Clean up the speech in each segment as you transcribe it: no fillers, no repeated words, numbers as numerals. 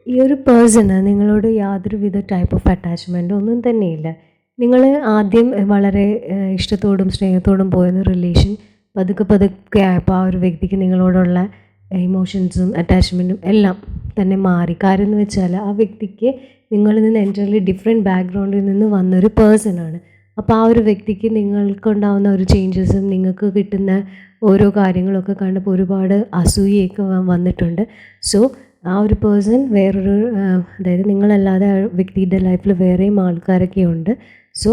ഈ ഒരു പേഴ്സണ് നിങ്ങളോട് യാതൊരുവിധ ടൈപ്പ് ഓഫ് അറ്റാച്ച്മെൻറ്റോ ഒന്നും തന്നെയില്ല. നിങ്ങൾ ആദ്യം വളരെ ഇഷ്ടത്തോടും സ്നേഹത്തോടും പോയിരുന്ന റിലേഷൻ പതുക്കെ പതുക്കെ ആയപ്പോൾ ആ ഒരു വ്യക്തിക്ക് നിങ്ങളോടുള്ള ഇമോഷൻസും അറ്റാച്ച്മെൻറ്റും എല്ലാം തന്നെ മാറി. കാര്യം എന്ന് വെച്ചാൽ ആ വ്യക്തിക്ക് നിങ്ങളിൽ നിന്ന് എൻറ്റയർലി ഡിഫറെൻറ്റ് ബാക്ക്ഗ്രൗണ്ടിൽ നിന്ന് വന്നൊരു പേഴ്സണാണ്. അപ്പോൾ ആ ഒരു വ്യക്തിക്ക് നിങ്ങൾക്കുണ്ടാവുന്ന ഒരു ചേഞ്ചസും നിങ്ങൾക്ക് കിട്ടുന്ന ഓരോ കാര്യങ്ങളൊക്കെ കണ്ടപ്പോൾ ഒരുപാട് അസൂയയൊക്കെ വന്നിട്ടുണ്ട്. സോ ആ ഒരു പേഴ്സൺ വേറൊരു അതായത് നിങ്ങളല്ലാതെ ആ വ്യക്തിയുടെ ലൈഫിൽ വേറെയും ആൾക്കാരൊക്കെ ഉണ്ട്. സോ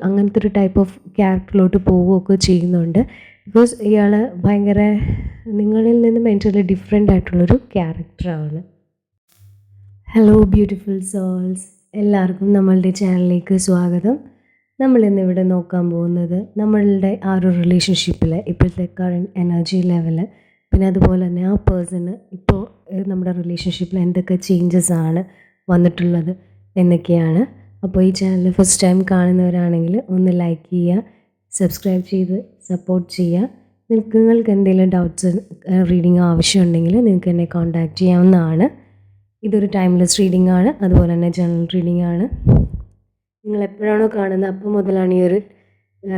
അങ്ങനത്തെ ഒരു ടൈപ്പ് ഓഫ് ക്യാരക്ടറിലോട്ട് പോവുകയൊക്കെ ചെയ്യുന്നുണ്ട്. ബിക്കോസ് ഇയാൾ ഭയങ്കര നിങ്ങളിൽ നിന്നും എൻറ്റയർലി ഡിഫറെൻ്റ് ആയിട്ടുള്ളൊരു ക്യാരക്ടറാണ്. ഹലോ ബ്യൂട്ടിഫുൾ സോൾസ്, എല്ലാവർക്കും നമ്മളുടെ ചാനലിലേക്ക് സ്വാഗതം. നമ്മളിന്നിവിടെ നോക്കാൻ പോകുന്നത് നമ്മളുടെ ആ ഒരു റിലേഷൻഷിപ്പിലെ ഇപ്പോഴത്തെ കറൻറ്റ് എനർജി ലെവല്, പിന്നെ അതുപോലെ തന്നെ ആ പേഴ്സണ് ഇപ്പോൾ നമ്മുടെ റിലേഷൻഷിപ്പിൽ എന്തൊക്കെ ചേഞ്ചസ് ആണ് വന്നിട്ടുള്ളത് എന്നൊക്കെയാണ്. അപ്പോൾ ഈ ചാനൽ ഫസ്റ്റ് ടൈം കാണുന്നവരാണെങ്കിൽ ഒന്ന് ലൈക്ക് ചെയ്യുക, സബ്സ്ക്രൈബ് ചെയ്ത് സപ്പോർട്ട് ചെയ്യുക. നിങ്ങൾക്ക് എന്തെങ്കിലും ഡൗട്ട്സ് റീഡിങ് ആവശ്യമുണ്ടെങ്കിൽ നിങ്ങൾക്ക് എന്നെ കോൺടാക്റ്റ് ചെയ്യാവുന്നതാണ്. ഇതൊരു ടൈംലെസ് റീഡിംഗ് ആണ്, അതുപോലെ തന്നെ ജനറൽ റീഡിംഗ് ആണ്. നിങ്ങൾ എപ്പോഴാണോ കാണുന്നത് അപ്പോൾ മുതലാണ് ഈ ഒരു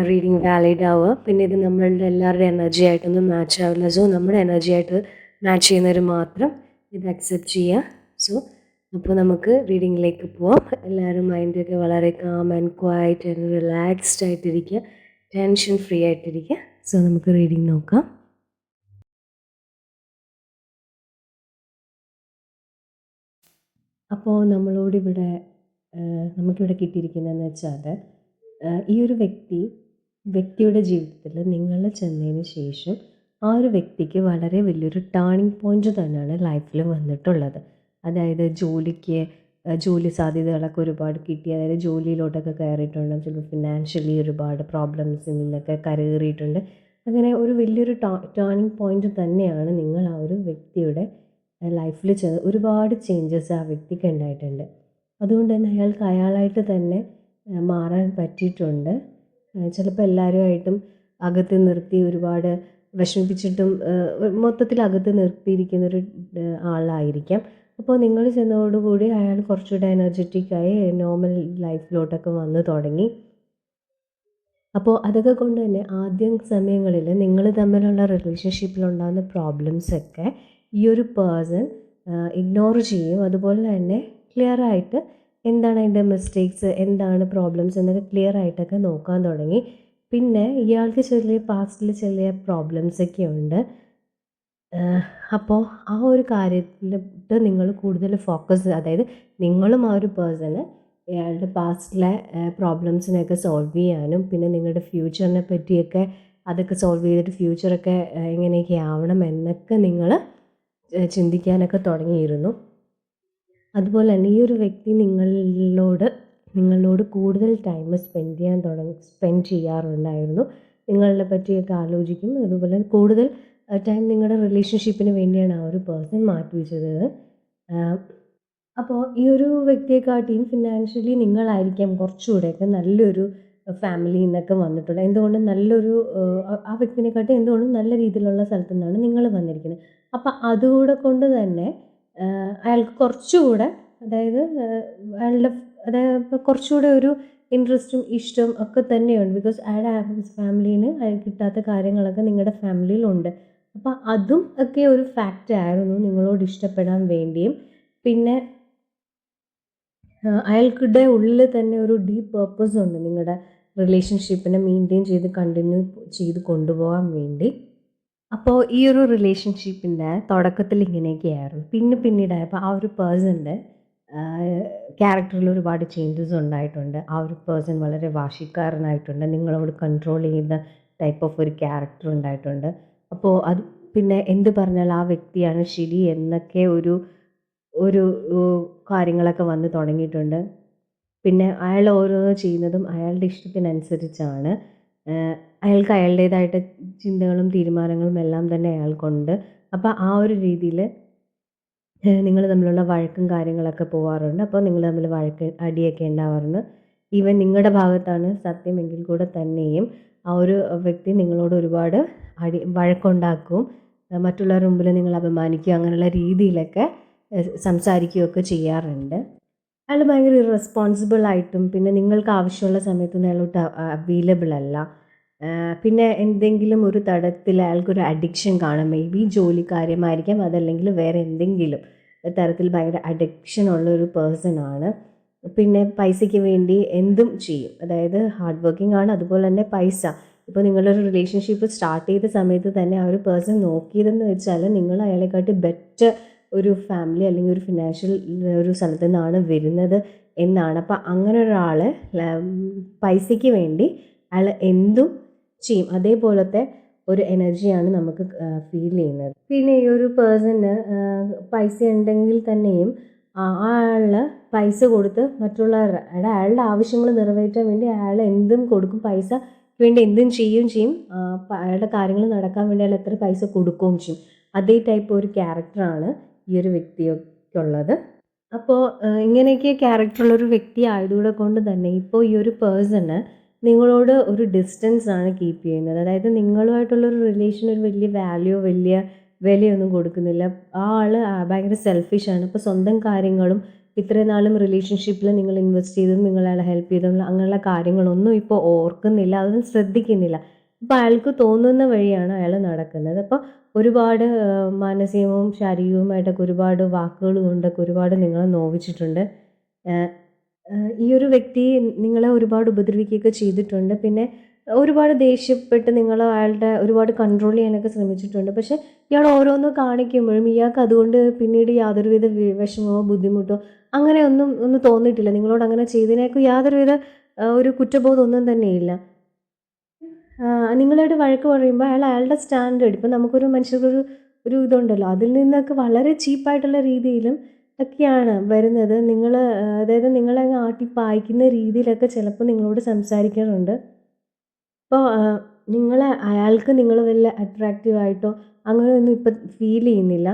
റീഡിംഗ് വാലിഡ് ആവുക. പിന്നെ ഇത് നമ്മളുടെ എല്ലാവരുടെ എനർജി ആയിട്ടൊന്നും മാച്ച് ആവില്ല. സോ നമ്മുടെ എനർജി ആയിട്ട് മാച്ച് ചെയ്യുന്നവർ മാത്രം ഇത് അക്സെപ്റ്റ് ചെയ്യുക. സോ അപ്പോൾ നമുക്ക് റീഡിങ്ങിലേക്ക് പോവാം. എല്ലാവരും മൈൻഡൊക്കെ വളരെ calm and quiet and relaxed ആയിട്ടിരിക്കുക, ടെൻഷൻ ഫ്രീ ആയിട്ടിരിക്കുക. സോ നമുക്ക് റീഡിംഗ് നോക്കാം. അപ്പോൾ നമുക്കിവിടെ കിട്ടിയിരിക്കുന്നതെന്ന് വെച്ചാൽ ഈ ഒരു വ്യക്തിയുടെ ജീവിതത്തിൽ നിങ്ങൾ ചെന്നതിന് ശേഷം ആ ഒരു വ്യക്തിക്ക് വളരെ വലിയൊരു ടേണിംഗ് പോയിൻ്റ് തന്നെയാണ് ലൈഫിൽ വന്നിട്ടുള്ളത്. അതായത് ജോലി സാധ്യതകളൊക്കെ ഒരുപാട് കിട്ടി, അതായത് ജോലിയിലോട്ടൊക്കെ കയറിയിട്ടുണ്ട്. ചിലപ്പോൾ ഫിനാൻഷ്യലി ഒരുപാട് പ്രോബ്ലംസിൽ നിന്നൊക്കെ കരകയറിയിട്ടുണ്ട്. അങ്ങനെ ഒരു വലിയൊരു ടേണിംഗ് പോയിൻ്റ് തന്നെയാണ് നിങ്ങൾ ആ ഒരു വ്യക്തിയുടെ ലൈഫിൽ ഒരുപാട് ചേഞ്ചസ് ആ വ്യക്തിക്ക് ഉണ്ടായിട്ടുണ്ട്. അതുകൊണ്ട് തന്നെ അയാളായിട്ട് തന്നെ മാറാൻ പറ്റിയിട്ടുണ്ട്. ചിലപ്പോൾ എല്ലാവരുമായിട്ടും അകത്ത് നിർത്തി ഒരുപാട് വിഷമിപ്പിച്ചിട്ടും മൊത്തത്തിൽ അകത്ത് നിർത്തിയിരിക്കുന്നൊരു ആളായിരിക്കാം. അപ്പോൾ നിങ്ങൾ ചെന്നതോടുകൂടി അയാൾ കുറച്ചുകൂടെ എനർജറ്റിക്കായി നോർമൽ ലൈഫിലോട്ടൊക്കെ വന്ന് തുടങ്ങി. അപ്പോൾ അതൊക്കെ കൊണ്ട് തന്നെ ആദ്യം സമയങ്ങളിൽ നിങ്ങൾ തമ്മിലുള്ള റിലേഷൻഷിപ്പിലുണ്ടാകുന്ന പ്രോബ്ലംസൊക്കെ ഈ ഒരു പേഴ്സൺ ഇഗ്നോർ ചെയ്യും. അതുപോലെ തന്നെ ക്ലിയറായിട്ട് എന്താണ് അതിൻ്റെ മിസ്റ്റേക്സ്, എന്താണ് പ്രോബ്ലംസ് എന്നൊക്കെ ക്ലിയർ ആയിട്ടൊക്കെ നോക്കാൻ തുടങ്ങി. പിന്നെ ഇയാൾക്ക് പാസ്റ്റിൽ ചെറിയ പ്രോബ്ലംസൊക്കെ ഉണ്ട്. അപ്പോൾ ആ ഒരു കാര്യത്തിലോട്ട് നിങ്ങൾ കൂടുതൽ ഫോക്കസ്, അതായത് നിങ്ങളും ആ ഒരു പേഴ്സണ് അയാളുടെ പാസ്റ്റിലെ പ്രോബ്ലംസിനെയൊക്കെ സോൾവ് ചെയ്യാനും പിന്നെ നിങ്ങളുടെ ഫ്യൂച്ചറിനെ പറ്റിയൊക്കെ അതൊക്കെ സോൾവ് ചെയ്തിട്ട് ഫ്യൂച്ചറൊക്കെ എങ്ങനെയൊക്കെ ആവണം എന്നൊക്കെ നിങ്ങൾ ചിന്തിക്കാനൊക്കെ തുടങ്ങിയിരുന്നു. അതുപോലെ തന്നെ ഈ ഒരു വ്യക്തി നിങ്ങളോട് കൂടുതൽ ടൈം സ്പെൻഡ് ചെയ്യാറുണ്ടായിരുന്നു. നിങ്ങളെ പറ്റിയൊക്കെ ആലോചിക്കും. അതുപോലെ കൂടുതൽ ടൈം നിങ്ങളുടെ റിലേഷൻഷിപ്പിന് വേണ്ടിയാണ് ആ ഒരു പേഴ്സൺ മാറ്റി വെച്ചത്. അപ്പോൾ ഈ ഒരു വ്യക്തിയെക്കാട്ടിയും ഫിനാൻഷ്യലി നിങ്ങളായിരിക്കാം കുറച്ചുകൂടെയൊക്കെ നല്ലൊരു ഫാമിലിയിൽ നിന്നൊക്കെ വന്നിട്ടുള്ളത്. എന്തുകൊണ്ടും നല്ലൊരു ആ വ്യക്തിനെക്കാട്ടി എന്തുകൊണ്ടും നല്ല രീതിയിലുള്ള സ്ഥലത്തു നിന്നാണ് നിങ്ങൾ വന്നിരിക്കുന്നത്. അപ്പം അതുകൂടെ കൊണ്ട് തന്നെ അയാൾക്ക് കുറച്ചുകൂടെ, അതായത് കുറച്ചുകൂടെ ഒരു ഇൻട്രസ്റ്റും ഇഷ്ടവും ഒക്കെ തന്നെയുണ്ട്. ബിക്കോസ് അയാളുടെ ഫാമിലിന് അയാൾക്ക് കിട്ടാത്ത കാര്യങ്ങളൊക്കെ നിങ്ങളുടെ ഫാമിലിയിലുണ്ട്. അപ്പം അതും ഒക്കെ ഒരു ഫാക്റ്റ് ആയിരുന്നു നിങ്ങളോട് ഇഷ്ടപ്പെടാൻ വേണ്ടിയും. പിന്നെ അയാൾക്കിടെ ഉള്ളിൽ തന്നെ ഒരു ഡീപ്പ് പേർപ്പസ് ഉണ്ട് നിങ്ങളുടെ റിലേഷൻഷിപ്പിനെ മെയിൻറ്റെയിൻ ചെയ്ത് കണ്ടിന്യൂ ചെയ്ത് കൊണ്ടുപോകാൻ വേണ്ടി. അപ്പോൾ ഈ ഒരു റിലേഷൻഷിപ്പിൻ്റെ തുടക്കത്തിൽ ഇങ്ങനെയൊക്കെയായിരുന്നു. പിന്നീടായപ്പോൾ ആ ഒരു പേഴ്സൻ്റെ ക്യാരക്ടറിൽ ഒരുപാട് ചേഞ്ചസ് ഉണ്ടായിട്ടുണ്ട്. ആ ഒരു പേഴ്സൺ വളരെ വാശിക്കാരനായിട്ടുണ്ട്, നിങ്ങളോട് കൺട്രോൾ ചെയ്യുന്ന ടൈപ്പ് ഓഫ് ഒരു ക്യാരക്ടർ ഉണ്ടായിട്ടുണ്ട്. അപ്പോൾ അത് പിന്നെ എന്ത് പറഞ്ഞാൽ ആ വ്യക്തിയാണ് ശരി എന്നൊക്കെ ഒരു കാര്യങ്ങളൊക്കെ വന്ന് തുടങ്ങിയിട്ടുണ്ട്. പിന്നെ അയാൾ ഓരോന്ന് ചെയ്യുന്നതും അയാളുടെ ഇഷ്ടത്തിനനുസരിച്ചാണ്. അയാൾക്ക് അയാളുടേതായിട്ട് ചിന്തകളും തീരുമാനങ്ങളും എല്ലാം തന്നെ അയാൾക്കുണ്ട്. അപ്പോൾ ആ ഒരു രീതിയിൽ നിങ്ങൾ തമ്മിലുള്ള വഴക്കും കാര്യങ്ങളൊക്കെ പോവാറുണ്ട്. അപ്പോൾ നിങ്ങൾ തമ്മിൽ അടിയൊക്കെ ഉണ്ടാവാറുണ്ട്. ഈവൻ നിങ്ങളുടെ ഭാഗത്താണ് സത്യമെങ്കിൽ കൂടെ തന്നെയും ആ ഒരു വ്യക്തി നിങ്ങളോട് ഒരുപാട് വഴക്കുണ്ടാക്കും, മറ്റുള്ളവരുടെ മുമ്പിൽ നിങ്ങൾ അപമാനിക്കുക, അങ്ങനെയുള്ള രീതിയിലൊക്കെ സംസാരിക്കുകയൊക്കെ ചെയ്യാറുണ്ട്. അയാൾ ഭയങ്കര ഇറസ്പോൺസിബിൾ ആയിട്ടും പിന്നെ നിങ്ങൾക്ക് ആവശ്യമുള്ള സമയത്തൊന്നും അയാളോട്ട് അവൈലബിൾ അല്ല. പിന്നെ എന്തെങ്കിലും ഒരു തരത്തിൽ അയാൾക്കൊരു അഡിക്ഷൻ കാണും. മേ ബി ജോലി കാര്യമായിരിക്കാം, അതല്ലെങ്കിൽ വേറെ എന്തെങ്കിലും തരത്തിൽ ഭയങ്കര അഡിക്ഷൻ ഉള്ള ഒരു പേഴ്സൺ ആണ്. പിന്നെ പൈസയ്ക്ക് വേണ്ടി എന്തും ചെയ്യും. അതായത് ഹാർഡ് വർക്കിംഗ് ആണ്. അതുപോലെ തന്നെ പൈസ ഇപ്പോൾ നിങ്ങളൊരു റിലേഷൻഷിപ്പ് സ്റ്റാർട്ട് ചെയ്ത സമയത്ത് തന്നെ ആ ഒരു പേഴ്സൺ നോക്കിയതെന്ന് വെച്ചാൽ നിങ്ങൾ അയാളെക്കാട്ടി ബെറ്റർ ഒരു ഫാമിലി അല്ലെങ്കിൽ ഒരു ഫിനാൻഷ്യൽ ഒരു സ്ഥലത്തു നിന്നാണ് വരുന്നത് എന്നാണ്. അപ്പം അങ്ങനെ ഒരാൾ പൈസയ്ക്ക് വേണ്ടി അയാൾ എന്തും ചെയ്യും. അതേപോലത്തെ ഒരു എനർജിയാണ് നമുക്ക് ഫീൽ ചെയ്യുന്നത്. പിന്നെ ഈ ഒരു പേഴ്സണ് പൈസ ഉണ്ടെങ്കിൽ തന്നെയും ആള് പൈസ കൊടുത്ത് അയാളുടെ ആവശ്യങ്ങൾ നിറവേറ്റാൻ വേണ്ടി അയാൾ എന്തും കൊടുക്കും. പൈസ വേണ്ടി എന്തും ചെയ്യും. അയാളുടെ കാര്യങ്ങൾ നടക്കാൻ വേണ്ടി അയാൾ എത്ര പൈസ കൊടുക്കുകയും ചെയ്യും. അതേ ടൈപ്പ് ഒരു ക്യാരക്ടറാണ് ഈ ഒരു വ്യക്തിയൊക്കെയുള്ളത്. അപ്പോൾ ഇങ്ങനെയൊക്കെ ക്യാരക്ടറുള്ളൊരു വ്യക്തി ആയതുകൂടെ കൊണ്ട് തന്നെ ഇപ്പോൾ ഈ ഒരു പേഴ്സണ് നിങ്ങളോട് ഒരു ഡിസ്റ്റൻസ് ആണ് കീപ്പ് ചെയ്യുന്നത്. അതായത് നിങ്ങളുമായിട്ടുള്ളൊരു റിലേഷൻ ഒരു വലിയ വലിയ വിലയൊന്നും കൊടുക്കുന്നില്ല. ആ ആൾ ഭയങ്കര സെൽഫിഷാണ്. ഇപ്പോൾ സ്വന്തം കാര്യങ്ങളും ഇത്രയും നാളും റിലേഷൻഷിപ്പിൽ നിങ്ങൾ ഇൻവെസ്റ്റ് ചെയ്തതും നിങ്ങളയാളെ ഹെൽപ്പ് ചെയ്തതും അങ്ങനെയുള്ള കാര്യങ്ങളൊന്നും ഇപ്പോൾ ഓർക്കുന്നില്ല, അതൊന്നും ശ്രദ്ധിക്കുന്നില്ല. ഇപ്പോൾ അയാൾക്ക് തോന്നുന്ന വഴിയാണ് അയാൾ നടക്കുന്നത്. അപ്പോൾ ഒരുപാട് മാനസികവും ശാരീരികവുമായിട്ടൊക്കെ ഒരുപാട് വാക്കുകൾ കൊണ്ടൊക്കെ ഒരുപാട് നിങ്ങളെ നോവിച്ചിട്ടുണ്ട്. ഈ ഒരു വ്യക്തി നിങ്ങളെ ഒരുപാട് ഉപദ്രവിക്കുകയൊക്കെ ചെയ്തിട്ടുണ്ട്. പിന്നെ ഒരുപാട് ദേഷ്യപ്പെട്ട് അയാളുടെ ഒരുപാട് കൺട്രോൾ ചെയ്യാനൊക്കെ ശ്രമിച്ചിട്ടുണ്ട്. പക്ഷേ ഇയാൾ ഓരോന്ന് കാണിക്കുമ്പോഴും ഇയാൾക്ക് അതുകൊണ്ട് പിന്നീട് യാതൊരുവിധ വിഷമമോ ബുദ്ധിമുട്ടോ അങ്ങനെ ഒന്നും തോന്നിയിട്ടില്ല. നിങ്ങളോട് അങ്ങനെ ചെയ്തതിനേക്ക് യാതൊരുവിധ ഒരു കുറ്റബോധം ഒന്നും തന്നെയില്ല. നിങ്ങളോട് വഴക്ക് പറയുമ്പോൾ അയാളുടെ സ്റ്റാൻഡേർഡ് ഇപ്പം നമുക്കൊരു മനുഷ്യർക്കൊരു ഇതുണ്ടല്ലോ, അതിൽ നിന്നൊക്കെ വളരെ ചീപ്പായിട്ടുള്ള രീതിയിലും ഒക്കെയാണ് വരുന്നത്. അതായത് നിങ്ങളെ ആട്ടിപ്പായിക്കുന്ന രീതിയിലൊക്കെ ചിലപ്പോൾ നിങ്ങളോട് സംസാരിക്കാറുണ്ട്. അപ്പോൾ അയാൾക്ക് നിങ്ങൾ വല്ല അട്രാക്റ്റീവായിട്ടോ അങ്ങനെയൊന്നും ഇപ്പം ഫീൽ ചെയ്യുന്നില്ല.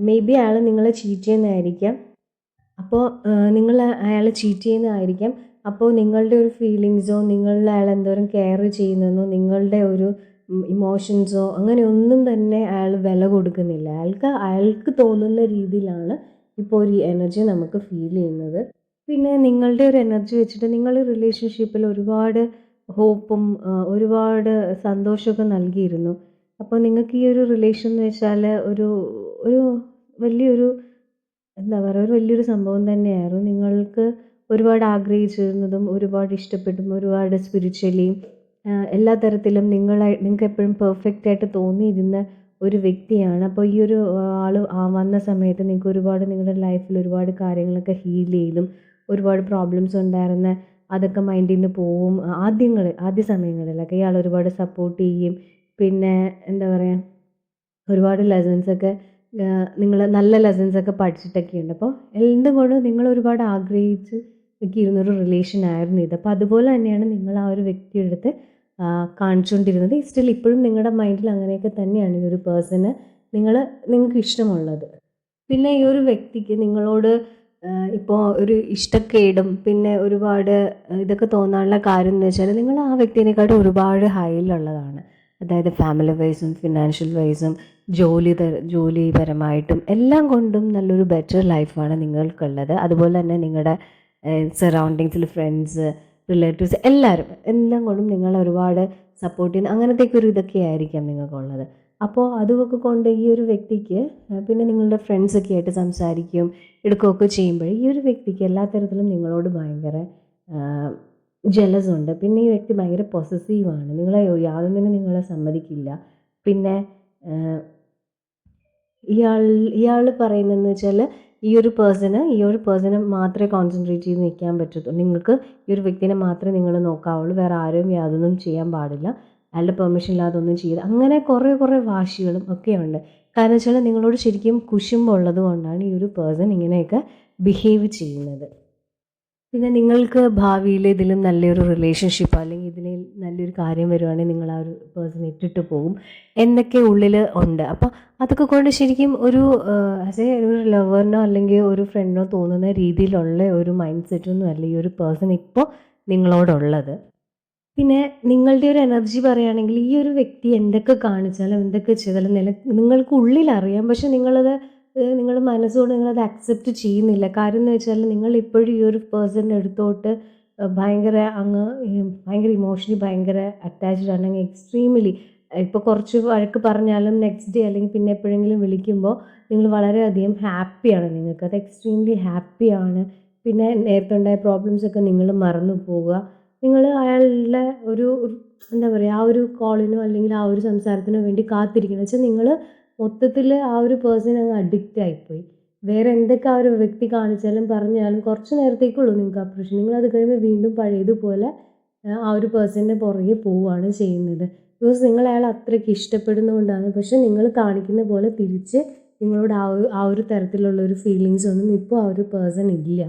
മേ ബി അയാൾ നിങ്ങളെ ചീറ്റ് ചെയ്യുന്നതായിരിക്കാം. അപ്പോൾ അയാൾ ചീറ്റ് ചെയ്യുന്നതായിരിക്കാം. അപ്പോൾ നിങ്ങളുടെ ഒരു ഫീലിങ്സോ അയാൾ എന്തോരം കെയർ ചെയ്യുന്നെന്നോ നിങ്ങളുടെ ഒരു ഇമോഷൻസോ അങ്ങനെയൊന്നും തന്നെ അയാൾ വില കൊടുക്കുന്നില്ല. അയാൾക്ക് തോന്നുന്ന രീതിയിലാണ് ഇപ്പോൾ ഒരു എനർജി നമുക്ക് ഫീൽ ചെയ്യുന്നത്. പിന്നെ നിങ്ങളുടെ ഒരു എനർജി വെച്ചിട്ട് നിങ്ങൾ റിലേഷൻഷിപ്പിൽ ഒരുപാട് ഹോപ്പും ഒരുപാട് സന്തോഷമൊക്കെ നൽകിയിരുന്നു. അപ്പോൾ നിങ്ങൾക്ക് ഈ ഒരു റിലേഷൻ എന്ന് വെച്ചാൽ ഒരു വലിയൊരു എന്താ പറയുക, ഒരു വലിയൊരു സംഭവം തന്നെയായിരുന്നു. നിങ്ങൾക്ക് ഒരുപാട് ആഗ്രഹിച്ചിരുന്നതും ഒരുപാട് ഇഷ്ടപ്പെട്ടും ഒരുപാട് സ്പിരിച്വലിയും എല്ലാ തരത്തിലും നിങ്ങൾക്ക് എപ്പോഴും പെർഫെക്റ്റ് ആയിട്ട് തോന്നിയിരുന്ന ഒരു വ്യക്തിയാണ്. അപ്പോൾ ഈ ഒരു ആൾ വന്ന സമയത്ത് നിങ്ങൾക്ക് ഒരുപാട് നിങ്ങളുടെ ലൈഫിൽ ഒരുപാട് കാര്യങ്ങളൊക്കെ ഹീൽ ചെയ്തും ഒരുപാട് പ്രോബ്ലംസ് ഉണ്ടായിരുന്ന അതൊക്കെ മൈൻഡിൽ നിന്ന് പോവും. ആദ്യ സമയങ്ങളിലൊക്കെ ഇയാൾ ഒരുപാട് സപ്പോർട്ട് ചെയ്യും. പിന്നെ എന്താ പറയുക, ഒരുപാട് ലെസൺസൊക്കെ നല്ല ലെസൺസൊക്കെ പഠിച്ചിട്ടൊക്കെയുണ്ട്. അപ്പോൾ എന്തുകൊണ്ടും നിങ്ങൾ ഒരുപാട് ആഗ്രഹിച്ച് ഒക്കെ ഇരുന്നൊരു റിലേഷൻ ആയിരുന്നു ഇത്. അപ്പോൾ അതുപോലെ തന്നെയാണ് നിങ്ങൾ ആ ഒരു വ്യക്തിയുടെ അടുത്ത് കാണിച്ചുകൊണ്ടിരുന്നത്. സ്റ്റിൽ ഇപ്പോഴും നിങ്ങളുടെ മൈൻഡിൽ അങ്ങനെയൊക്കെ തന്നെയാണ് ഈ ഒരു പേഴ്സണ് നിങ്ങൾക്ക് ഇഷ്ടമുള്ളത്. പിന്നെ ഈ ഒരു വ്യക്തിക്ക് നിങ്ങളോട് ഇപ്പോൾ ഒരു ഇഷ്ടക്കേടും പിന്നെ ഒരുപാട് ഇതൊക്കെ തോന്നാനുള്ള കാര്യം എന്ന് വെച്ചാൽ നിങ്ങൾ ആ വ്യക്തിനെക്കാട്ടും ഒരുപാട് ഹൈയിലുള്ളതാണ്. അതായത് ഫാമിലി വൈസും ഫിനാൻഷ്യൽ വൈസും ജോലിപരമായിട്ടും എല്ലാം കൊണ്ടും നല്ലൊരു ബെറ്റർ ലൈഫാണ് നിങ്ങൾക്കുള്ളത്. അതുപോലെ തന്നെ നിങ്ങളുടെ സറൗണ്ടിങ്സിൽ ഫ്രണ്ട്സ്, റിലേറ്റീവ്സ് എല്ലാം കൊണ്ടും നിങ്ങളെ ഒരുപാട് സപ്പോർട്ട് ചെയ്യുന്ന അങ്ങനത്തെയൊക്കെ ഒരു ഇതൊക്കെ ആയിരിക്കാം നിങ്ങൾക്കുള്ളത്. അപ്പോൾ അതൊക്കെ കൊണ്ട് ഈ ഒരു വ്യക്തിക്ക് പിന്നെ നിങ്ങളുടെ ഫ്രണ്ട്സൊക്കെ ആയിട്ട് സംസാരിക്കുകയും എടുക്കുകയൊക്കെ ചെയ്യുമ്പോൾ ഈ ഒരു വ്യക്തിക്ക് എല്ലാ തരത്തിലും നിങ്ങളോട് ഭയങ്കര ജലസ് ഉണ്ട്. പിന്നെ ഈ വ്യക്തി ഭയങ്കര പൊസസീവാണ്. യാതൊന്നിനും നിങ്ങളെ സമ്മതിക്കില്ല. പിന്നെ ഇയാൾ പറയുന്നതെന്ന് വെച്ചാൽ ഈ ഒരു പേഴ്സണെ മാത്രമേ കോൺസെൻട്രേറ്റ് ചെയ്ത് നിൽക്കാൻ പറ്റത്തുള്ളൂ. നിങ്ങൾക്ക് ഈ ഒരു വ്യക്തിനെ മാത്രമേ നിങ്ങൾ നോക്കാവുള്ളൂ. വേറെ ആരും യാതൊന്നും ചെയ്യാൻ പാടില്ല. അയാളുടെ പെർമിഷൻ ഇല്ലാതെ ഒന്നും ചെയ്യില്ല. അങ്ങനെ കുറേ വാശികളും ഒക്കെയുണ്ട്. കാരണം വെച്ചാൽ നിങ്ങളോട് ശരിക്കും കുശുമ്പുള്ളത് കൊണ്ടാണ് ഈ ഒരു പേഴ്സൺ ഇങ്ങനെയൊക്കെ ബിഹേവ് ചെയ്യുന്നത്. പിന്നെ നിങ്ങൾക്ക് ഭാവിയിൽ ഇതിലും നല്ലൊരു റിലേഷൻഷിപ്പ് അല്ലെങ്കിൽ ഇതിൽ നല്ലൊരു കാര്യം വരുവാണെങ്കിൽ നിങ്ങൾ ആ ഒരു പേഴ്സണെ ഇട്ടിട്ട് പോകും എന്നൊക്കെ ഉള്ളിൽ ഉണ്ട്. അപ്പോൾ അതൊക്കെ കൊണ്ട് ശരിക്കും ഒരു ഒരു ലവറിനോ അല്ലെങ്കിൽ ഒരു ഫ്രണ്ടിനോ തോന്നുന്ന രീതിയിലുള്ള ഒരു മൈൻഡ് സെറ്റൊന്നും അല്ല ഈ ഒരു പേഴ്സൺ ഇപ്പോൾ നിങ്ങളോടുള്ളത്. പിന്നെ നിങ്ങളുടെ ഒരു എനർജി പറയുകയാണെങ്കിൽ ഈ ഒരു വ്യക്തി എന്തൊക്കെ കാണിച്ചാലും എന്തൊക്കെ ചെയ്താലും നിങ്ങൾക്ക് ഉള്ളിലറിയാം. പക്ഷെ നിങ്ങളത് നിങ്ങളുടെ മനസ്സുകൊണ്ട് നിങ്ങളത് അക്സെപ്റ്റ് ചെയ്യുന്നില്ല. കാര്യം എന്ന് വെച്ചാൽ നിങ്ങളിപ്പോഴും ഈ ഒരു പേഴ്സണിൻ്റെ അടുത്തോട്ട് ഭയങ്കര അങ്ങ് ഭയങ്കര ഇമോഷണലി ഭയങ്കര അറ്റാച്ച്ഡ് ആണ്. അങ്ങ് എക്സ്ട്രീംലി ഇപ്പോൾ കുറച്ച് വഴക്ക് പറഞ്ഞാലും നെക്സ്റ്റ് ഡേ അല്ലെങ്കിൽ പിന്നെ എപ്പോഴെങ്കിലും വിളിക്കുമ്പോൾ നിങ്ങൾ വളരെയധികം ഹാപ്പിയാണ്. നിങ്ങൾക്കത് എക്സ്ട്രീംലി ഹാപ്പിയാണ്. പിന്നെ നേരത്തെ ഉണ്ടായ പ്രോബ്ലംസൊക്കെ നിങ്ങൾ മറന്നു പോവുക. നിങ്ങൾ അയാളുടെ ഒരു എന്താ പറയുക, ആ ഒരു കോളിനോ അല്ലെങ്കിൽ ആ ഒരു സംസാരത്തിനോ വേണ്ടി കാത്തിരിക്കണം. വെച്ചാൽ നിങ്ങൾ മൊത്തത്തിൽ ആ ഒരു പേഴ്സൺ അങ്ങ് അഡിക്റ്റ് ആയിപ്പോയി. വേറെ എന്തൊക്കെ ആ ഒരു വ്യക്തി കാണിച്ചാലും പറഞ്ഞാലും കുറച്ച് നേരത്തേക്കുള്ളൂ നിങ്ങൾക്ക് ആ പ്രശ്നം. നിങ്ങളത് കഴിയുമ്പോൾ വീണ്ടും പഴയതുപോലെ ആ ഒരു പേഴ്സണിൻ്റെ പുറകെ പോവുകയാണ് ചെയ്യുന്നത്. ബിക്കോസ് നിങ്ങൾ അയാളെ അത്രയ്ക്ക് ഇഷ്ടപ്പെടുന്നതുകൊണ്ടാണ്. പക്ഷേ നിങ്ങൾ കാണിക്കുന്ന പോലെ തിരിച്ച് നിങ്ങളോട് ആ ഒരു തരത്തിലുള്ള ഒരു ഫീലിങ്സ് ഒന്നും ഇപ്പോൾ ആ ഒരു പേഴ്സൺ ഇല്ല.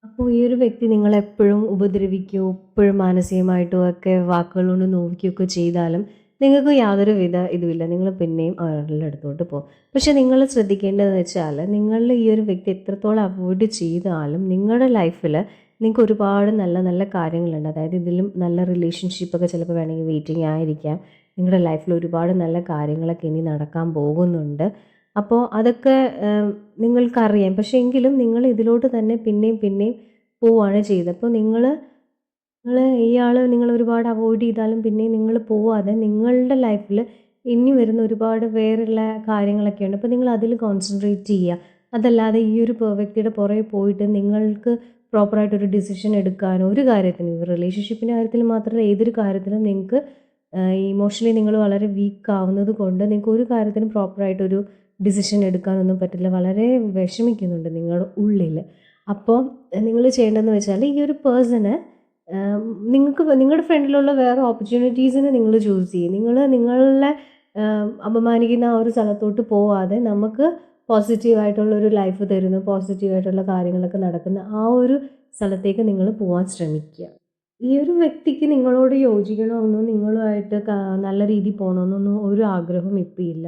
അപ്പോൾ ഈ ഒരു വ്യക്തി നിങ്ങളെപ്പോഴും ഉപദ്രവിക്കുകയോ എപ്പോഴും മാനസികമായിട്ടും ഒക്കെ വാക്കുകൾ കൊണ്ട് നോവിക്കുകയൊക്കെ ചെയ്താലും നിങ്ങൾക്ക് യാതൊരുവിധ ഇതുമില്ല. നിങ്ങൾ പിന്നെയും അവരുടെ അടുത്തോട്ട് പോകും. പക്ഷേ നിങ്ങൾ ശ്രദ്ധിക്കേണ്ടതെന്ന് വെച്ചാൽ നിങ്ങളുടെ ഈ ഒരു വ്യക്തി എത്രത്തോളം അവോയ്ഡ് ചെയ്താലും നിങ്ങളുടെ ലൈഫിൽ നിങ്ങൾക്ക് ഒരുപാട് നല്ല നല്ല കാര്യങ്ങളുണ്ട്. അതായത് ഇതിലും നല്ല റിലേഷൻഷിപ്പൊക്കെ ചിലപ്പോൾ വേണമെങ്കിൽ വെയിറ്റിംഗ് ആയിരിക്കാം. നിങ്ങളുടെ ലൈഫിൽ ഒരുപാട് നല്ല കാര്യങ്ങളൊക്കെ ഇനി നടക്കാൻ പോകുന്നുണ്ട്. അപ്പോൾ അതൊക്കെ നിങ്ങൾക്കറിയാം. പക്ഷേ എങ്കിലും നിങ്ങൾ ഇതിലോട്ട് തന്നെ പിന്നെയും പിന്നെയും പോവുകയാണ് ചെയ്തത്. അപ്പോൾ ഇയാൾ നിങ്ങൾ ഒരുപാട് അവോയ്ഡ് ചെയ്താലും പിന്നെയും നിങ്ങൾ പോവാതെ നിങ്ങളുടെ ലൈഫിൽ ഇനി വരുന്ന ഒരുപാട് വേറെയുള്ള കാര്യങ്ങളൊക്കെ ഉണ്ട്. അപ്പോൾ നിങ്ങൾ അതിൽ കോൺസെൻട്രേറ്റ് ചെയ്യുക. അതല്ലാതെ ഈ ഒരു വ്യക്തിയുടെ പുറകെ പോയിട്ട് നിങ്ങൾക്ക് പ്രോപ്പറായിട്ടൊരു ഡിസിഷൻ എടുക്കാനോ ഒരു കാര്യത്തിനും, റിലേഷൻഷിപ്പിൻ്റെ കാര്യത്തിൽ മാത്രമല്ല ഏതൊരു കാര്യത്തിലും നിങ്ങൾക്ക് ഇമോഷണലി നിങ്ങൾ വളരെ വീക്ക് ആവുന്നത് കൊണ്ട് നിങ്ങൾക്ക് ഒരു കാര്യത്തിനും പ്രോപ്പറായിട്ടൊരു ഡിസിഷൻ എടുക്കാനൊന്നും പറ്റില്ല. വളരെ വിഷമിക്കുന്നുണ്ട് നിങ്ങളുടെ ഉള്ളിൽ. അപ്പോൾ നിങ്ങൾ ചെയ്യേണ്ടതെന്ന് വെച്ചാൽ ഈ ഒരു പേഴ്സണ് നിങ്ങൾക്ക് നിങ്ങളുടെ ഫ്രണ്ടിലുള്ള വേറെ ഓപ്പർച്യൂണിറ്റീസിനെ നിങ്ങൾ ചൂസ് ചെയ്യും. നിങ്ങളെ അപമാനിക്കുന്ന ആ ഒരു സ്ഥലത്തോട്ട് പോവാതെ നമുക്ക് പോസിറ്റീവായിട്ടുള്ളൊരു ലൈഫ് തരുന്ന, പോസിറ്റീവായിട്ടുള്ള കാര്യങ്ങളൊക്കെ നടക്കുന്ന ആ ഒരു സ്ഥലത്തേക്ക് നിങ്ങൾ പോകാൻ ശ്രമിക്കുക. ഈ ഒരു വ്യക്തിക്ക് നിങ്ങളോട് യോജിക്കണമെന്നോ നിങ്ങളുമായിട്ട് നല്ല രീതിയിൽ പോകണമെന്നൊന്നും ഒരു ആഗ്രഹവും ഇപ്പം ഇല്ല.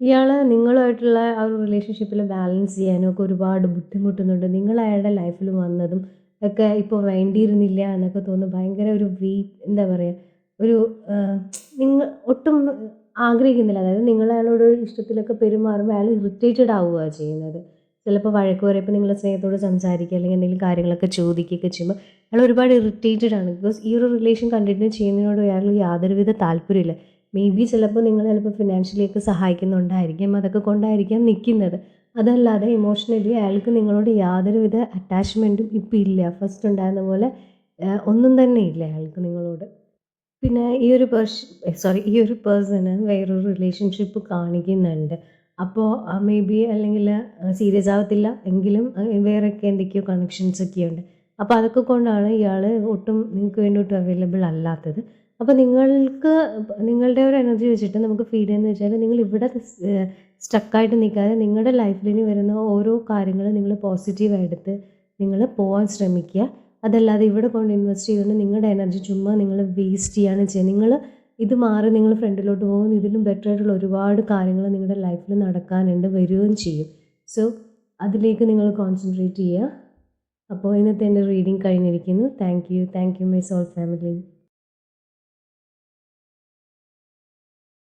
ഇയാൾ നിങ്ങളുമായിട്ടുള്ള ആ ഒരു റിലേഷൻഷിപ്പിൽ ബാലൻസ് ചെയ്യാനും ഒക്കെ ഒരുപാട് ബുദ്ധിമുട്ടുന്നുണ്ട്. നിങ്ങൾ അയാളുടെ ലൈഫിൽ വന്നതും ഒക്കെ ഇപ്പോൾ വേണ്ടിയിരുന്നില്ല എന്നൊക്കെ തോന്നുന്നു. ഭയങ്കര ഒരു എന്താ പറയുക, ഒരു നിങ്ങൾ ഒട്ടും ആഗ്രഹിക്കുന്നില്ല. അതായത് നിങ്ങൾ അയാളോട് ഇഷ്ടത്തിലൊക്കെ പെരുമാറുമ്പോൾ അയാൾ ഇറിറ്റേറ്റഡ് ആവുകയാണ് ചെയ്യുന്നത്. ചിലപ്പോൾ വഴക്ക് പറയുമ്പോൾ നിങ്ങൾ സ്നേഹത്തോട് സംസാരിക്കുക അല്ലെങ്കിൽ എന്തെങ്കിലും കാര്യങ്ങളൊക്കെ ചോദിക്കുകയൊക്കെ ചെയ്യുമ്പോൾ അയാൾ ഒരുപാട് ഇറിറ്റേറ്റഡ് ആണ്. ബിക്കോസ് ഈ ഒരു റിലേഷൻ കണ്ടിന്യൂ ചെയ്യുന്നതിനോട് അയാൾ യാതൊരുവിധ താല്പര്യമില്ല. മേ ബി ചിലപ്പോൾ നിങ്ങൾ ചിലപ്പോൾ ഫിനാൻഷ്യലി ഒക്കെ സഹായിക്കുന്നുണ്ടായിരിക്കാം, അതൊക്കെ കൊണ്ടായിരിക്കാം നിൽക്കുന്നത്. അതല്ലാതെ ഇമോഷണലി അയാൾക്ക് നിങ്ങളോട് യാതൊരുവിധ അറ്റാച്ച്മെൻറ്റും ഇപ്പം ഇല്ല. ഫസ്റ്റ് ഉണ്ടായിരുന്ന പോലെ ഒന്നും തന്നെ ഇല്ല അയാൾക്ക് നിങ്ങളോട്. പിന്നെ ഈ ഒരു പേഴ്സണ് വേറൊരു റിലേഷൻഷിപ്പ് കാണിക്കുന്നുണ്ട്. അപ്പോൾ മേ ബി അല്ലെങ്കിൽ സീരിയസ് ആവത്തില്ല എങ്കിലും വേറെയൊക്കെ എന്തൊക്കെയോ കണക്ഷൻസൊക്കെയുണ്ട്. അപ്പോൾ അതൊക്കെ കൊണ്ടാണ് ഇയാൾ ഒട്ടും നിങ്ങൾക്ക് വേണ്ടിയിട്ട് അവൈലബിൾ അല്ലാത്തത്. അപ്പോൾ നിങ്ങളുടെ ഒരു എനർജി വെച്ചിട്ട് നമുക്ക് ഫീൽ ചെയ്യുന്നത് വെച്ചാൽ നിങ്ങൾ ഇവിടെ സ്റ്റക്കായിട്ട് നിൽക്കാതെ നിങ്ങളുടെ ലൈഫിൽ ഇനി വരുന്ന ഓരോ കാര്യങ്ങളും നിങ്ങൾ പോസിറ്റീവായെടുത്ത് നിങ്ങൾ പോകാൻ ശ്രമിക്കുക. അതല്ലാതെ ഇവിടെ കൊണ്ട് ഇൻവെസ്റ്റ് ചെയ്തുകൊണ്ട് നിങ്ങളുടെ എനർജി ചുമ്മാ നിങ്ങൾ വേസ്റ്റ് ചെയ്യാണ് ചെയ്യുക. നിങ്ങൾ ഇത് മാറി നിങ്ങൾ ഫ്രണ്ടിലോട്ട് പോകും. ഇതിലും ബെറ്റർ ആയിട്ടുള്ള ഒരുപാട് കാര്യങ്ങൾ നിങ്ങളുടെ ലൈഫിൽ നടക്കാനുണ്ട്, വരികയും ചെയ്യും. സോ അതിലേക്ക് നിങ്ങൾ കോൺസെൻട്രേറ്റ് ചെയ്യുക. അപ്പോൾ ഇന്നത്തെ എൻ്റെ റീഡിങ് കഴിഞ്ഞിരിക്കുന്നു. Thank you my soul family.